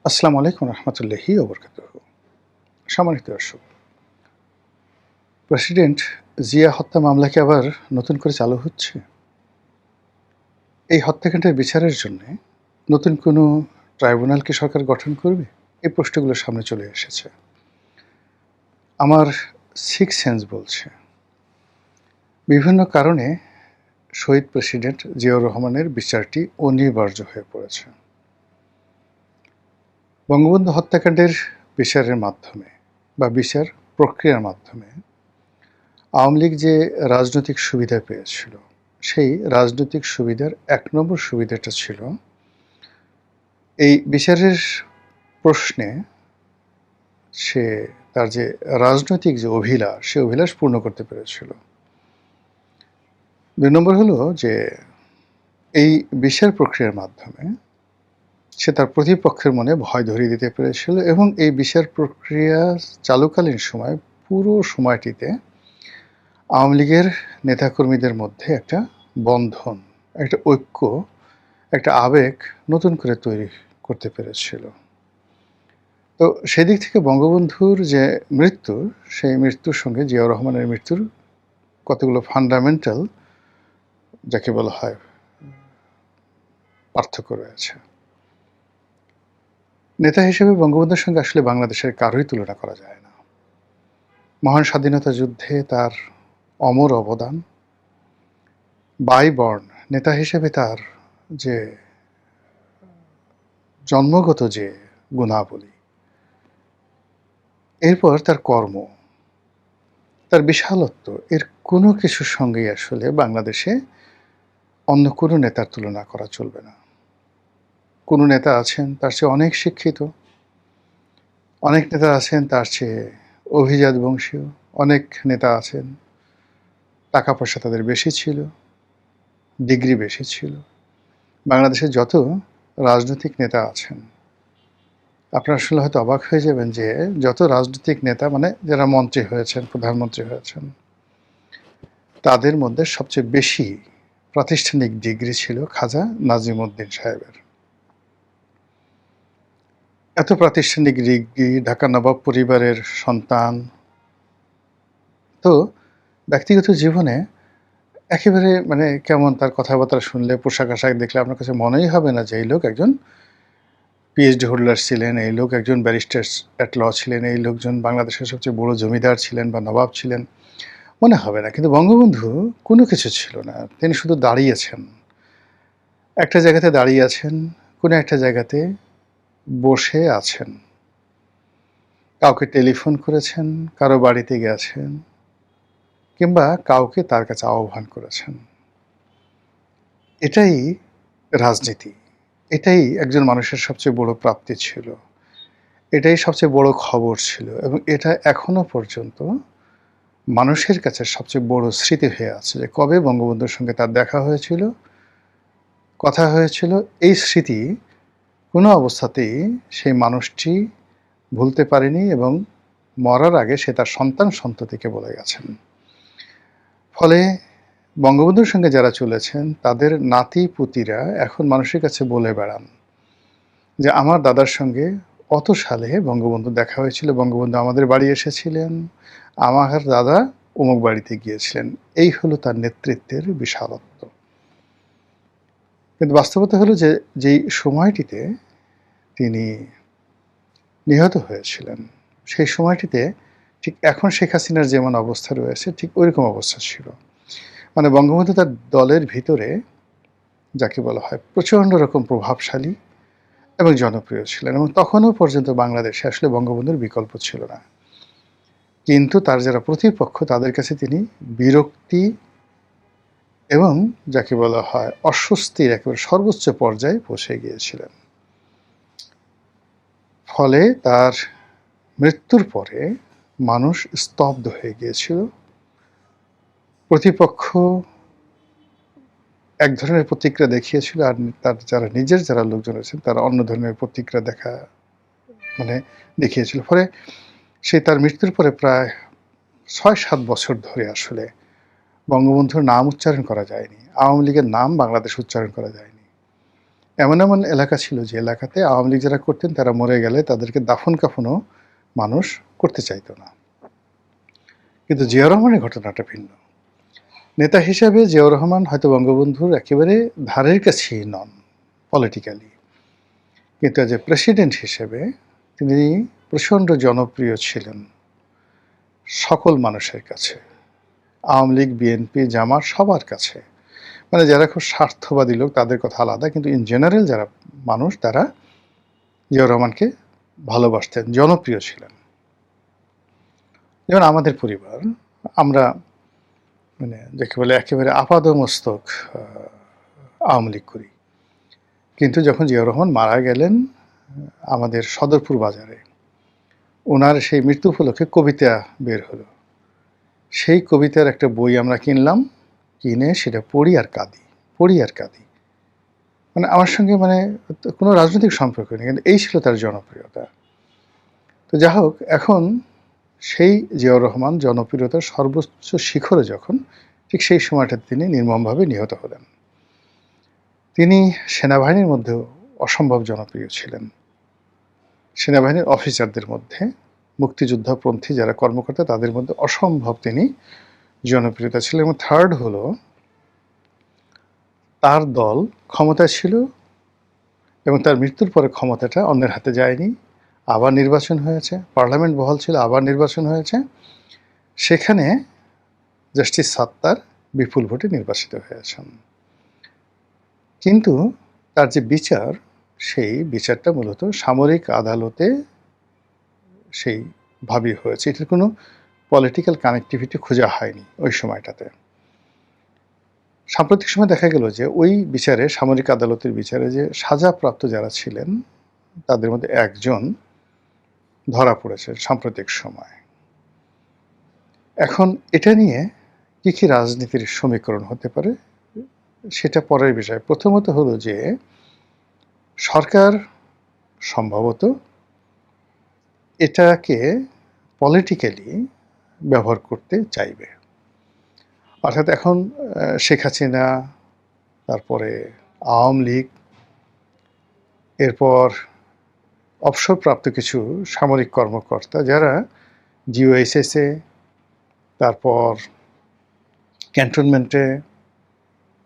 আসসালামু আলাইকুম রহমতুল্লাহি ওবরকাতুহু। সম্মানিত দর্শক, প্রেসিডেন্ট জিয়া হত্যা মামলা কি আবার নতুন করে চালু হচ্ছে? এই হত্যাকাণ্ডের বিচারের জন্যে নতুন কোনো ট্রাইব্যুনাল কি সরকার গঠন করবে? এই প্রশ্নগুলো সামনে চলে এসেছে। আমার সিক্স সেন্স বলছে, বিভিন্ন কারণে শহীদ প্রেসিডেন্ট জিয়াউর রহমানের বিচারটি অনিবার্য হয়ে পড়েছে। বঙ্গবন্ধু হত্যাকাণ্ডের বিচারের মাধ্যমে বা বিচার প্রক্রিয়ার মাধ্যমে আওয়ামী লীগ যে রাজনৈতিক সুবিধা পেয়েছিল, সেই রাজনৈতিক সুবিধার ১ নম্বর সুবিধাটা ছিল এই বিচারের প্রশ্নে সে তার যে রাজনৈতিক যে অভিলাষ, সে অভিলাষ পূর্ণ করতে পেরেছিল। ২ নম্বর হলো যে এই বিচার প্রক্রিয়ার মাধ্যমে সে তার প্রতিপক্ষের মনে ভয় ধরিয়ে দিতে পেরেছিল এবং এই বিচার প্রক্রিয়া চালুকালীন সময় পুরো সময়টিতে আওয়ামী লীগের নেতাকর্মীদের মধ্যে একটা বন্ধন, একটা ঐক্য, একটা আবেগ নতুন করে তৈরি করতে পেরেছিল। তো সেদিক থেকে বঙ্গবন্ধুর যে মৃত্যু, সেই মৃত্যুর সঙ্গে জিয়াউর রহমানের মৃত্যুর কতগুলো ফান্ডামেন্টাল, যাকে বলা হয়, পার্থক্য রয়েছে। নেতা হিসেবে বঙ্গবন্ধুর সঙ্গে আসলে বাংলাদেশের কারোই তুলনা করা যায় না। মহান স্বাধীনতা যুদ্ধে তার অমর অবদান, বাই বর্ন নেতা হিসেবে তার যে জন্মগত যে গুণাবলী, এরপর তার কর্ম, তার বিশালত্ব, এর কোনো কিছুর সঙ্গেই আসলে বাংলাদেশে অন্য কোনো নেতার তুলনা করা চলবে না। কোনো নেতা আছেন তার চেয়ে অনেক শিক্ষিত, অনেক নেতা আছেন তার চেয়ে অভিজাত বংশীয়, অনেক নেতা আছেন টাকা পয়সা তাদের বেশি ছিল, ডিগ্রি বেশি ছিল। বাংলাদেশে যত রাজনৈতিক নেতা আছেন, আপনারা আসলে হয়তো অবাক হয়ে যাবেন যে যত রাজনৈতিক নেতা, মানে যারা মন্ত্রী হয়েছেন, প্রধানমন্ত্রী হয়েছেন, তাদের মধ্যে সবচেয়ে বেশি প্রাতিষ্ঠানিক ডিগ্রি ছিল খাজা নাজিমউদ্দিন সাহেবের। এত প্রাতিষ্ঠানিক ডিগ্রি, ঢাকা নবাব পরিবারের সন্তান। তো ব্যক্তিগত জীবনে একেবারে মানে কেমন তার কথাবার্তা শুনলে, পোশাক-আশাক দেখলে আপনার কাছে মনেই হবে না যে এই লোক একজন পিএইচডি হোল্ডার ছিলেন, এই লোক একজন ব্যারিস্টার অ্যাট ল ছিলেন, এই লোকজন বাংলাদেশের সবচেয়ে বড় জমিদার ছিলেন বা নবাব ছিলেন। মনে হবে না। কিন্তু বঙ্গবন্ধু কোনো কিছু ছিল না। তিনি শুধু দাঁড়িয়েছেন। একটা জায়গাতে দাঁড়িয়ে আছেন, কোনো একটা জায়গাতে বসে আছেন। কাউকে টেলিফোন করেছেন, কারো বাড়িতে গেছেন, কিংবা কাউকে তার কাছে আহ্বান করেছেন। এটাই রাজনীতি। এটাই একজন মানুষের সবচেয়ে বড় প্রাপ্তি ছিল। এটাই সবচেয়ে বড় খবর ছিল এবং এটা এখনো পর্যন্ত মানুষের কাছে সবচেয়ে বড় স্মৃতি হয়ে আছে যে কবে বঙ্গবন্ধুর সঙ্গে তার দেখা হয়েছিল, কথা হয়েছিল। এই স্মৃতি কোনো অবস্থাতেই সেই মানুষটি ভুলতে পারেনি এবং মরার আগে সে তার সন্তান-সন্ততিকে বলে গেছেন। ফলে বঙ্গবন্ধুর সঙ্গে যারা চলেছেন তাদের নাতি-পুতিরা এখন মানুষের কাছে বলে বেড়ান যে আমার দাদার সঙ্গে অত সালে বঙ্গবন্ধু দেখা হয়েছিল, বঙ্গবন্ধু আমাদের বাড়ি এসেছিলেন, আমার দাদা অমুক বাড়িতে গিয়েছিলেন। এই হলো তার নেতৃত্বের বিশালত্ব। কিন্তু বাস্তবতা হলো যে যেই সময়টিতে তিনি নিহত হয়েছিলেন, সেই সময়টিতে ঠিক এখন শেখ হাসিনার যেমন অবস্থা রয়েছে ঠিক ওইরকম অবস্থা ছিল। মানে বঙ্গবন্ধু তার দলের ভিতরে, যাকে বলা হয়, প্রচণ্ড রকম প্রভাবশালী এবং জনপ্রিয় ছিলেন এবং তখনও পর্যন্ত বাংলাদেশে আসলে বঙ্গবন্ধুর বিকল্প ছিল না। কিন্তু তার যারা প্রতিপক্ষ তাদের কাছে তিনি বিরক্তি এবং যাকে বলা হয় অস্বস্তির একেবারে সর্বোচ্চ পর্যায়ে পৌঁছে গিয়েছিলেন। ফলে তার মৃত্যুর পরে মানুষ স্তব্ধ হয়ে গিয়েছিল। প্রতিপক্ষ এক ধরনের প্রতিক্রিয়া দেখিয়েছিল আর তার যারা নিজের যারা লোকজন আছেন তারা অন্য ধরনের প্রতিক্রিয়া মানে দেখিয়েছিল। ফলে সে তার মৃত্যুর পরে প্রায় ৬-৭ বছর ধরে আসলে বঙ্গবন্ধুর নাম উচ্চারণ করা যায়নি। আওয়ামী লীগের নাম বাংলাদেশে উচ্চারণ করা যায়নি। এমন এমন এলাকা ছিল যে এলাকাতে আওয়ামী লীগ যারা করতেন তারা মরে গেলে তাদেরকে দাফন কাফনও মানুষ করতে চাইতো না। কিন্তু জিয়াউর রহমানের ঘটনাটা ভিন্ন। নেতা হিসেবে জিয়াউর রহমান হয়তো বঙ্গবন্ধুর একেবারে ধারের কাছেই নন পলিটিক্যালি, কিন্তু এজ এ প্রেসিডেন্ট হিসেবে তিনি প্রচণ্ড জনপ্রিয় ছিলেন সকল মানুষের কাছে, আওয়ামী লীগ, বিএনপি, জামাত সবার কাছে। মানে যারা খুব স্বার্থবাদী লোক তাদের কথা আলাদা, কিন্তু ইন জেনারেল যারা মানুষ তারা জিয়াউর রহমানকে ভালোবাসতেন, জনপ্রিয় ছিলেন। যেমন আমাদের পরিবার, আমরা মানে যাকে বলে একেবারে আপাদমস্তক আওয়ামী লীগ করি, কিন্তু যখন জিয়াউর রহমান মারা গেলেন আমাদের সদরপুর বাজারে, ওনার সেই মৃত্যু উপলক্ষে কবিতা বের হলো। সেই কবিতার একটা বই আমরা কিনলাম, কিনে সেটা পড়ি আর কাঁদি। মানে আমার সঙ্গে মানে কোনো রাজনৈতিক সম্পর্ক নেই, কিন্তু এই ছিল তার জনপ্রিয়তা। তো যা হোক, এখন সেই জিয়াউর রহমান জনপ্রিয়তার সর্বোচ্চ শিখরে যখন, ঠিক সেই সময়টাতে তিনি নির্মমভাবে নিহত হলেন। তিনি সেনাবাহিনীর মধ্যেও অসম্ভব জনপ্রিয় ছিলেন। সেনাবাহিনীর অফিসারদের মধ্যে, মুক্তিযুদ্ধপন্থী যারা কর্মকর্তা তাদের মধ্যে অসম্ভব তিনি জনপ্রিয়তা ছিলেন। এবং থার্ড হলো, তার দল ক্ষমতায় ছিল এবং তার মৃত্যুর পরে ক্ষমতাটা অন্যের হাতে যায়নি, আবার নির্বাচন হয়েছে, পার্লামেন্ট বহাল ছিল, আবার নির্বাচন হয়েছে, সেখানে জাস্টিস সাত্তার বিপুল ভোটে নির্বাচিত হয়েছেন। কিন্তু তার যে বিচার, সেই বিচারটা মূলত সামরিক আদালতে সেইভাবেই হয়েছে, এটার কোনো পলিটিক্যাল কানেক্টিভিটি খোঁজা হয়নি ওই সময়টাতে। সাম্প্রতিক সময় দেখা গেল যে ওই বিচারে, সামরিক আদালতের বিচারে, যে সাজাপ্রাপ্ত যারা ছিলেন তাদের মধ্যে একজন ধরা পড়েছে সাম্প্রতিক সময়। এখন এটা নিয়ে কী কী রাজনীতির সমীকরণ হতে পারে সেটা পরের বিষয়। প্রথমত হলো যে সরকার সম্ভবত এটাকে পলিটিক্যালি ব্যবহার করতে চাইবে। অর্থাৎ এখন শেখ হাসিনা, তারপরে আওয়ামী লীগ, এরপর অবসরপ্রাপ্ত কিছু সামরিক কর্মকর্তা যারা জিওএসএসে, তারপর ক্যান্টনমেন্টে,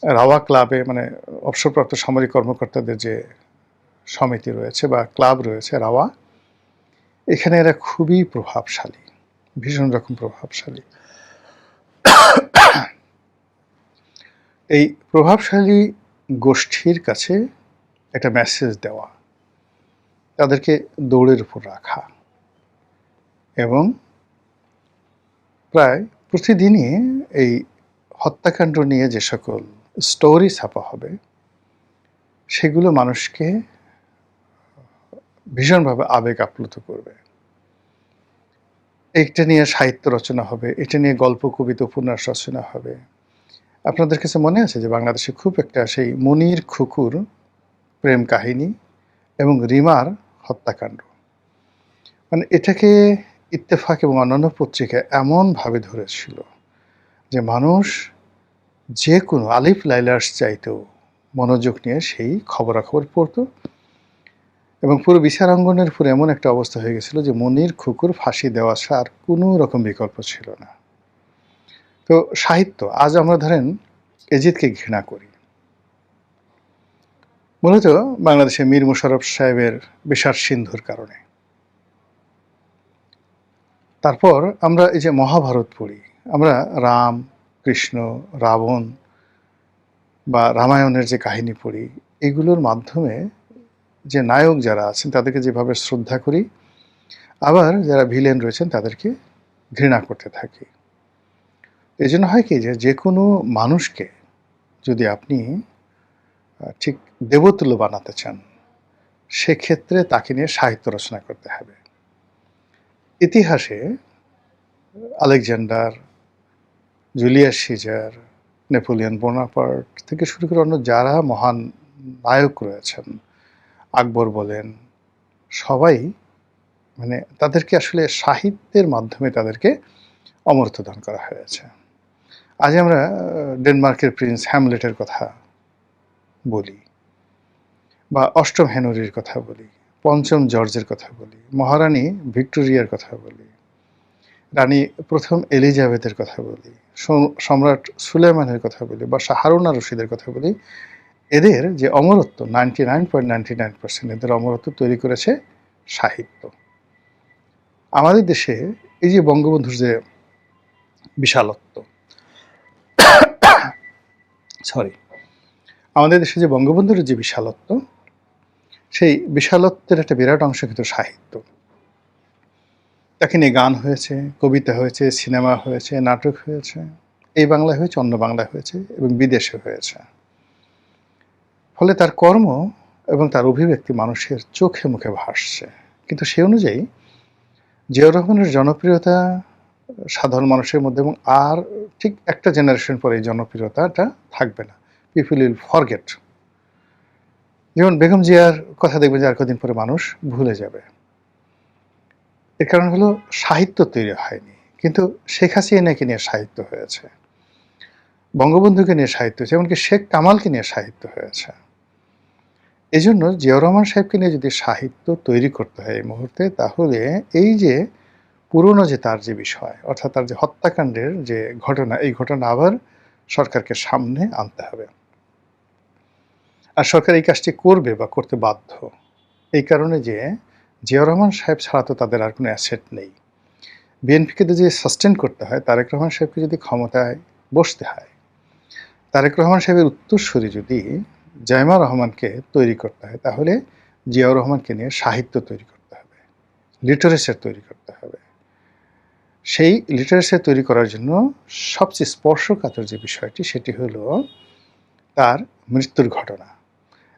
রাওয়া ক্লাবে, মানে অবসরপ্রাপ্ত সামরিক কর্মকর্তাদের যে সমিতি রয়েছে বা ক্লাব রয়েছে রাওয়া, এখানে এরা খুবই প্রভাবশালী, ভীষণ রকম প্রভাবশালী। এই প্রভাবশালী গোষ্ঠীর কাছে একটা মেসেজ দেওয়া, তাদেরকে দৌড়ের উপর রাখা, এবং প্রায় প্রতিদিনই এই হত্যাকাণ্ড নিয়ে যে সকল স্টোরি ছাপা হবে সেগুলো মানুষকে ভীষণভাবে আবেগ আপ্লুত করবে। এটা নিয়ে সাহিত্য রচনা হবে, এটা নিয়ে গল্প, কবিতা, উপন্যাস রচনা হবে। আপনাদের কাছে মনে আছে যে বাংলাদেশে খুব একটা সেই মনির খুকুর প্রেম কাহিনী এবং রিমার হত্যাকাণ্ড, মানে এটাকে ইত্তেফাক এবং অন্যান্য পত্রিকায় এমনভাবে ধরেছিল যে মানুষ যে কোনো আলিফ লাইলার্স চাইতেও মনোযোগ নিয়ে সেই খবরাখবর পড়তো, এবং পুরো বিচারাঙ্গনের উপর এমন একটা অবস্থা হয়ে গেছিল যে মনির খুকুর ফাঁসি দেওয়া ছাড়া আর কোনো রকম বিকল্প ছিল না। তো সাহিত্য, আজ আমরা ধরেন এজিদকে ঘৃণা করি, মূলত বাংলাদেশে মীর মোশাররফ সাহেবের বিষাদ সিন্ধুর কারণে। তারপর আমরা এই যে মহাভারত পড়ি, আমরা রাম, কৃষ্ণ, রাবণ বা রামায়ণের যে কাহিনী পড়ি, এগুলোর মাধ্যমে যে নায়ক যারা আছেন তাদেরকে যেভাবে শ্রদ্ধা করি, আবার যারা ভিলেন রয়েছেন তাদেরকে ঘৃণা করতে থাকি। এই জন্য হয় কি, যে কোনো মানুষকে যদি আপনি ঠিক দেবতুল্য বানাতে চান, সেক্ষেত্রে তাকে নিয়ে সাহিত্য রচনা করতে হবে। ইতিহাসে Alexander, Julius Caesar, Napoleon Bonaparte থেকে শুরু করে অন্য যারা মহান নায়ক রয়েছেন, আকবর বলেন, সবাই মানে তাদেরকে আসলে সাহিত্যের মাধ্যমে তাদেরকে অমরত্ব দান করা হয়েছে। আজ আমরা ডেনমার্কের প্রিন্স হ্যামলেটের কথা বলি, বা অষ্টম হেনরির কথা বলি, পঞ্চম জর্জের কথা বলি, মহারানী ভিক্টোরিয়ার কথা বলি, রানী প্রথম এলিজাবেথের কথা বলি, সম্রাট সুলেমানের কথা বলি বা হারুন আর রশিদের কথা বলি, এদের যে অমরত্ব 99.99% এদের অমরত্ব তৈরি করেছে সাহিত্য। আমাদের দেশে এই যে বঙ্গবন্ধুর যে বিশালত্ব, আমাদের দেশে যে বঙ্গবন্ধুর যে বিশালত্ব, সেই বিশালত্বের একটা বিরাট অংশ কিন্তু সাহিত্য। তাকে নিয়ে গান হয়েছে, কবিতা হয়েছে, সিনেমা হয়েছে, নাটক হয়েছে, এই বাংলায় হয়েছে, অন্য বাংলায় হয়েছে এবং বিদেশে হয়েছে। ফলে তার কর্ম এবং তার অভিব্যক্তি মানুষের চোখে মুখে ভাসছে। কিন্তু সে অনুযায়ী জিয়াউর রহমানের জনপ্রিয়তা সাধারণ মানুষের মধ্যে এবং আর ঠিক একটা জেনারেশন পরে এই জনপ্রিয়তাটা থাকবে না। People will forget. যেমন বেগম জিয়ার কথা দেখবেন যে আর কদিন পরে মানুষ ভুলে যাবে। এর কারণ হলো সাহিত্য তৈরি হয়নি, কিন্তু শেখ হাসিনাকে নিয়ে সাহিত্য হয়েছে, বঙ্গবন্ধুকে নিয়ে সাহিত্য হয়েছে, এমনকি শেখ কামালকে নিয়ে সাহিত্য হয়েছে। এই জন্য জিয়াউর রহমান সাহেবকে নিয়ে যদি সাহিত্য তৈরি করতে হয় এই মুহূর্তে, তাহলে এই যে পুরনো যে তার যে বিষয়, অর্থাৎ তার যে হত্যাকাণ্ডের যে ঘটনা, এই ঘটনা আবার সরকারকে সামনে আনতে হবে। আর সরকার এই কাজটি করবে বা করতে বাধ্য, এই কারণে যে জিয়াউর রহমান সাহেব ছাড়া তো তাদের আর কোনো অ্যাসেট নেই। বিএনপিকে যদি সাস্টেন করতে হয়, তারেক রহমান সাহেবকে যদি ক্ষমতায় বসতে হয়, তারেক রহমান সাহেবের উত্তরসূরি যদি জাইমা রহমানকে তৈরি করতে হয়, তাহলে জিয়াউর রহমানকে নিয়ে সাহিত্য তৈরি করতে হবে, লিটারেচার তৈরি করতে হবে। সেই লিটারেচার তৈরি করার জন্য সবচেয়ে স্পর্শকাতর যে বিষয়টি, সেটি হলো তার মৃত্যুর ঘটনা।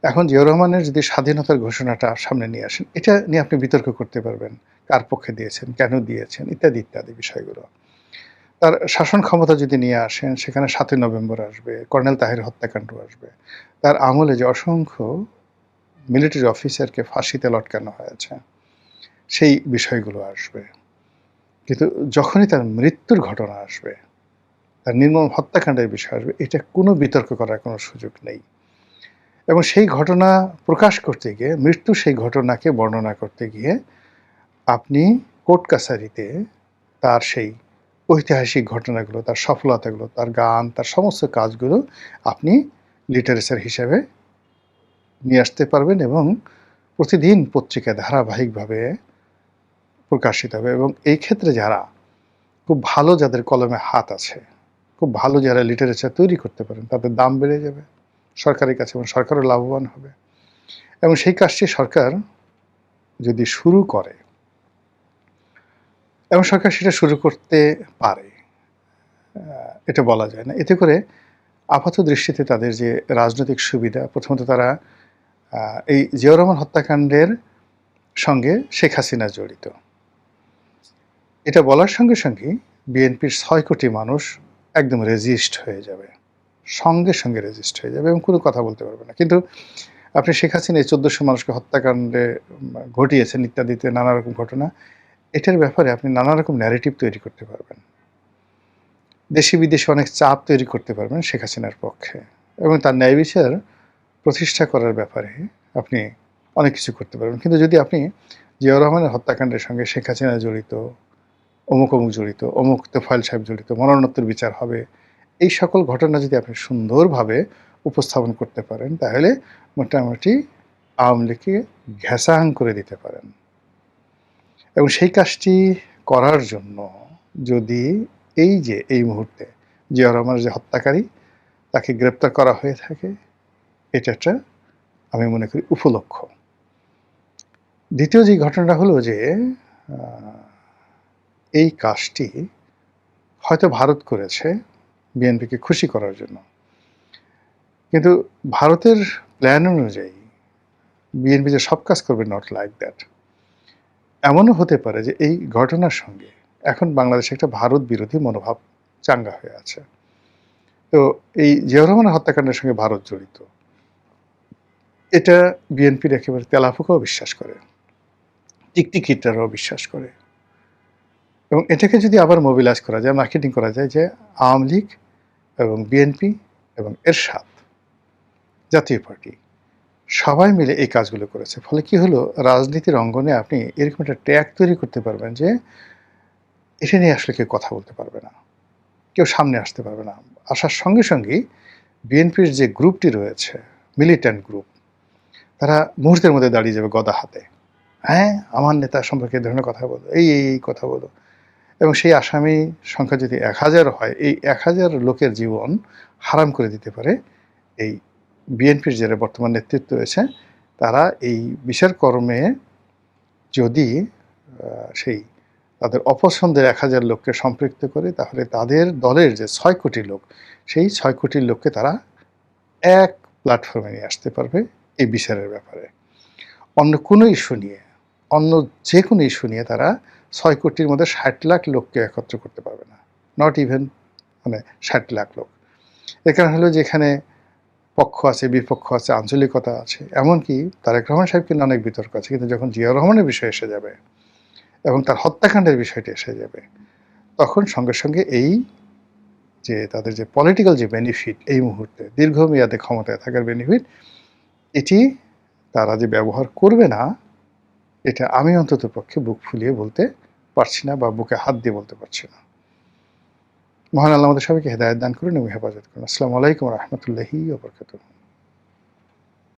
এখন জিয়াউর রহমানের যদি স্বাধীনতার ঘোষণাটা সামনে নিয়ে আসেন, এটা নিয়ে আপনি বিতর্ক করতে পারবেন, কার পক্ষে দিয়েছেন, কেন দিয়েছেন, ইত্যাদি ইত্যাদি বিষয়গুলো। তার শাসন ক্ষমতা যদি নিয়ে আসেন, সেখানে 7ই নভেম্বর আসবে, কর্নেল তাহের হত্যাকাণ্ড আসবে, তার আমলে যে অসংখ্য মিলিটারি অফিসারকে ফাঁসিতে লটকানো হয়েছে, সেই বিষয়গুলো আসবে। কিন্তু যখনই তার মৃত্যুর ঘটনা আসবে, তার নির্মম হত্যাকাণ্ডের বিষয় আসবে, এটা কোনো বিতর্ক করার কোনো সুযোগ নেই। এবং সেই ঘটনা প্রকাশ করতে গিয়ে, মৃত্যু সেই ঘটনাকে বর্ণনা করতে গিয়ে আপনি কোর্ট কাছারিতে তার সেই ঐতিহাসিক ঘটনাগুলো, তার সফলতাগুলো, তার গান, তার সমস্ত কাজগুলো আপনি লিটারেচার হিসেবে নিয়ে আসতে পারবেন এবং প্রতিদিন পত্রিকায় ধারাবাহিকভাবে প্রকাশিত হবে। এবং এই ক্ষেত্রে যারা খুব ভালো, যাদের কলমে হাত আছে, খুব ভালো যারা লিটারেচার তৈরি করতে পারেন, তাদের দাম বেড়ে যাবে সরকারের কাছে এবং সরকারও লাভবান হবে। এবং সেই কাজটি সরকার যদি শুরু করে, এবং সরকার সেটা শুরু করতে পারে, এটা বলা যায় না। এতে করে আপাত দৃষ্টিতে তাদের যে রাজনৈতিক সুবিধা, প্রথমত তারা এই জিয়াউর রহমান হত্যাকাণ্ডের সঙ্গে শেখ হাসিনা জড়িত, এটা বলার সঙ্গে সঙ্গেই বিএনপির 6 কোটি মানুষ একদম রেজিস্ট হয়ে যাবে, সঙ্গে সঙ্গে রেজিস্ট হয়ে যাবে এবং কোনো কথা বলতে পারবে না। কিন্তু আপনি শেখ হাসিনা এই 1400 মানুষকে হত্যাকাণ্ডে ঘটিয়েছেন ইত্যাদিতে নানা রকম ঘটনা, এটার ব্যাপারে আপনি নানা রকম ন্যারেটিভ তৈরি করতে পারবেন, দেশি বিদেশে অনেক চাপ তৈরি করতে পারবেন শেখ হাসিনার পক্ষে, এবং তার ন্যায় বিচার প্রতিষ্ঠা করার ব্যাপারে আপনি অনেক কিছু করতে পারবেন। কিন্তু যদি আপনি জিয়াউর রহমানের হত্যাকাণ্ডের সঙ্গে শেখ হাসিনা জড়িত, অমুক অমুক জড়িত, অমুক তোফায়েল সাহেব জড়িত, মরণোত্তর বিচার হবে, এই সকল ঘটনা যদি আপনি সুন্দরভাবে উপস্থাপন করতে পারেন, তাহলে মোটামুটি আওয়ামী লীগকে ঘেঁষাং করে দিতে পারেন। এবং সেই কাজটি করার জন্য যদি এই যে এই মুহূর্তে জিয়াউর রহমানের যে হত্যাকারী, তাকে গ্রেপ্তার করা হয়ে থাকে, এটা একটা আমি মনে করি উপলক্ষ। দ্বিতীয় যে ঘটনাটা হলো যে এই কাজটি হয়তো ভারত করেছে বিএনপিকে খুশি করার জন্য, কিন্তু ভারতের প্ল্যান অনুযায়ী বিএনপি যে সব কাজ করবে, নট লাইক দ্যাট। এমনও হতে পারে যে এই ঘটনার সঙ্গে এখন বাংলাদেশে একটা ভারত বিরোধী মনোভাব চাঙ্গা হয়ে আছে। তো এই জিয়াউর রহমানের হত্যাকাণ্ডের সঙ্গে ভারত জড়িত, এটা বিএনপির একেবারে তেলাপোকাও বিশ্বাস করে, টিকটিকিটারাও বিশ্বাস করে। এবং এটাকে যদি আবার মোবিলাইজ করা যায়, মার্কেটিং করা যায় যে আওয়ামী লীগ এবং বিএনপি এবং এরশাদ জাতীয় পার্টি সবাই মিলে এই কাজগুলো করেছে। ফলে কি হলো, রাজনীতির অঙ্গনে আপনি এরকম একটা ট্যাগ তৈরি করতে পারবেন যে এটা নিয়ে আসলে কেউ কথা বলতে পারবে না। কেউ সামনে আসতে পারবে না। আসার সঙ্গে সঙ্গেই বিএনপির যে গ্রুপটি রয়েছে, মিলিট্যান্ট গ্রুপ, তারা মুহূর্তের মধ্যে দাঁড়িয়ে যাবে গদা হাতে। হ্যাঁ, আমার নেতা সম্পর্কে এ ধরনের কথা বলো, এই কথা বলো। এবং সেই আসামি সংখ্যা যদি ১,০০০ হয়, এই ১,০০০ লোকের জীবন হারাম করে দিতে পারে এই বিএনপির যারা বর্তমান নেতৃত্ব রয়েছে, তারা এই বিচারকর্মে যদি সেই তাদের অপছন্দের ১,০০০ লোককে সম্পৃক্ত করে, তাহলে তাদের দলের যে ৬ কোটি লোক, সেই ৬ কোটি লোককে তারা এক প্ল্যাটফর্মে নিয়ে আসতে পারবে এই বিচারের ব্যাপারে। অন্য কোনো ইস্যু নিয়ে, অন্য যে কোনো ইস্যু নিয়ে তারা ৬ কোটির মধ্যে ৬০ লাখ লোককে একত্র করতে পারবে না। নট ইভেন ৬০ লাখ লোক। এর কারণ হলো যে এখানে পক্ষ আছে, বিপক্ষ আছে, আঞ্চলিকতা আছে। এমনকি তারেক রহমান সাহেবকে নিয়ে অনেক বিতর্ক আছে। কিন্তু যখন জিয়াউর রহমানের বিষয় এসে যাবে এবং তার হত্যাকাণ্ডের বিষয়টি এসে যাবে, তখন সঙ্গে সঙ্গে এই যে তাদের যে পলিটিক্যাল যে বেনিফিট, এই মুহূর্তে দীর্ঘমেয়াদে ক্ষমতায় থাকার বেনিফিট, এটি তারা যে ব্যবহার করবে না, এটা আমি অন্ততপক্ষে বুক ফুলিয়ে বলতে পারছি না, বা বুকে হাত দিয়ে বলতে পারছি না। মহান আল্লাহ আমাদের সবাইকে হেদায়েত দান করুন এবং হেফাজত করুন। আসসালামু আলাইকুম ওয়া রাহমাতুল্লাহি ওয়া বারাকাতুহু।